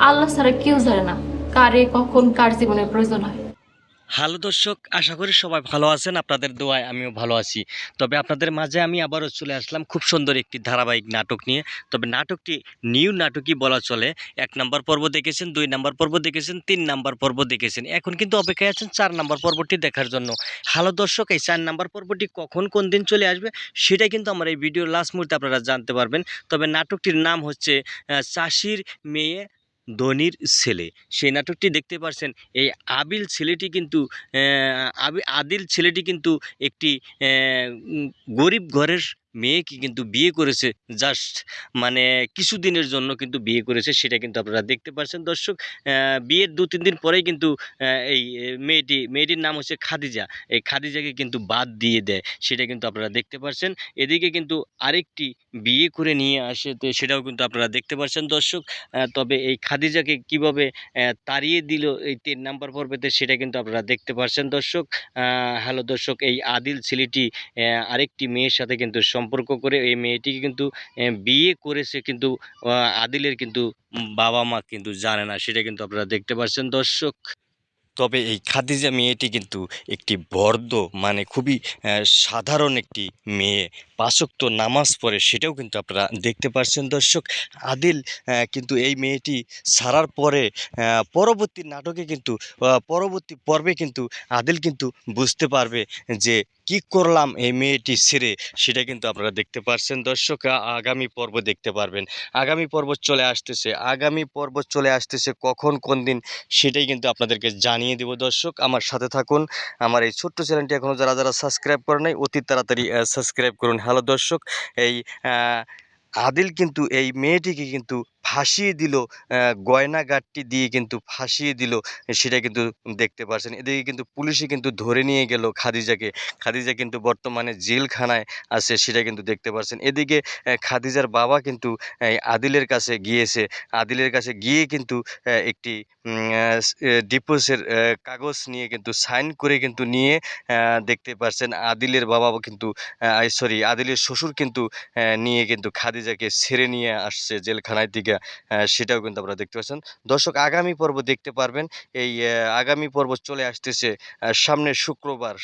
আল্লাহ ছাড়া কেউ জানে না কারে কখন কার জীবনের প্রয়োজন হয়। হ্যালো দর্শক, আশা করি সবাই ভালো আছেন। আপনাদের দোয়ায় আমিও ভালো আছি। তবে আপনাদের মাঝে আমি আবারও চলে আসলাম খুব সুন্দর একটি ধারাবাহিক নাটক নিয়ে। তবে নাটকটি নিউ নাটকই বলা চলে। ১ নাম্বার পর্ব দেখেছেন, ২ নাম্বার পর্ব দেখেছেন, ৩ নাম্বার পর্ব দেখেছেন। এখন কিন্তু অপেক্ষায় আছেন ৪ নাম্বার পর্বটি দেখার জন্য। হ্যালো দর্শক, এই ৪ নাম্বার পর্বটি কখন কোন দিন চলে আসবে সেটাই কিন্তু আমার এই ভিডিওর লাস্ট মুহূর্তে আপনারা জানতে পারবেন। তবে নাটকটির নাম হচ্ছে চাষির মেয়ে ধনির ছেলে। সেই নাটকটি দেখতে পারছেন। এই আবিল ছেলেটি কিন্তু আদিল ছেলেটি কিন্তু একটি গরিব ঘরের মেয়েকে কিন্তু বিয়ে করেছে। জাস্ট মানে কিছুদিনের জন্য কিন্তু বিয়ে করেছে, সেটা কিন্তু আপনারা দেখতে পাচ্ছেন দর্শক। বিয়ের ২-৩ দিন পরেই কিন্তু এই মেয়েটির নাম হচ্ছে খাদিজা। এই খাদিজাকে কিন্তু বাদ দিয়ে দেয়, সেটা কিন্তু আপনারা দেখতে পাচ্ছেন। এদিকে কিন্তু আরেকটি বিয়ে করে নিয়ে আসে, তো সেটাও কিন্তু আপনারা দেখতে পাচ্ছেন দর্শক। তবে এই খাদিজাকে কিভাবে তাড়িয়ে দিল এই ৩ নাম্বার পর্বেতে, সেটা কিন্তু আপনারা দেখতে পাচ্ছেন দর্শক। হ্যালো দর্শক, এই আদিল ছেলেটি আরেকটি মেয়ের সাথে কিন্তু সম্পর্ক করে এই মেয়েটিকে কিন্তু বিয়ে করেছে, কিন্তু আদিলের কিন্তু বাবা-মা কিন্তু জানে না, সেটা কিন্তু আপনারা দেখতে পাচ্ছেন দর্শক। তবে এই খাদিজা মেয়েটি কিন্তু একটি বর্দ, মানে খুবই সাধারণ একটি মেয়ে, ৫ ওয়াক্ত নামাজ পড়ে, সেটাও কিন্তু আপনারা দেখতে পাচ্ছেন দর্শক। আদিল কিন্তু এই মেয়েটি ছাড়ার পরে পরবর্তী নাটকে কিন্তু পরবর্তী পর্বে কিন্তু আদিল কিন্তু বুঝতে পারবে যে কি করলাম এই মেয়েটি ছেড়ে, সেটা কিন্তু আপনারা দেখতে পাচ্ছেন দর্শক। আগামী পর্ব দেখতে পারবেন। আগামী পর্ব চলে আসতেছে কখন কোন দিন সেটাই কিন্তু আপনাদেরকে জানিয়ে দেব দর্শক। আমার সাথে থাকুন। আমার এই ছোট্ট চ্যানেলটি এখনও যারা সাবস্ক্রাইব করে নাই অতি তাড়াতাড়ি সাবস্ক্রাইব করুন। হ্যালো দর্শক, এই আদিল কিন্তু এই মেয়েটিকে কিন্তু ফাঁসিয়ে দিল, গয়নাগাট্টি দিয়ে কিন্তু ফাঁসিয়ে দিল, সেটা কিন্তু দেখতে পাচ্ছেন। এদিকে কিন্তু পুলিশে কিন্তু ধরে নিয়ে গেল খাদিজাকে। খাদিজা কিন্তু বর্তমানে জেলখানায় আছে, সেটা কিন্তু দেখতে পাচ্ছেন। এদিকে খাদিজার বাবা কিন্তু আদিলের কাছে গিয়েছে। আদিলের কাছে গিয়ে কিন্তু একটি ডিভোর্সের কাগজ নিয়ে কিন্তু সাইন করে কিন্তু নিয়ে দেখতে পাচ্ছেন আদিলের বাবা কিন্তু সরি আদিলের শ্বশুর কিন্তু নিয়ে কিন্তু খাদিজাকে ছেড়ে নিয়ে আসছে জেলখানায় থেকে, সেটাও কিন্তু আপনারা দেখতে পাচ্ছেন দর্শক। আগামী পর্ব দেখতে পারবেন। এই আগামী পর্ব চলে আসতেছে সামনের শুক্রবার।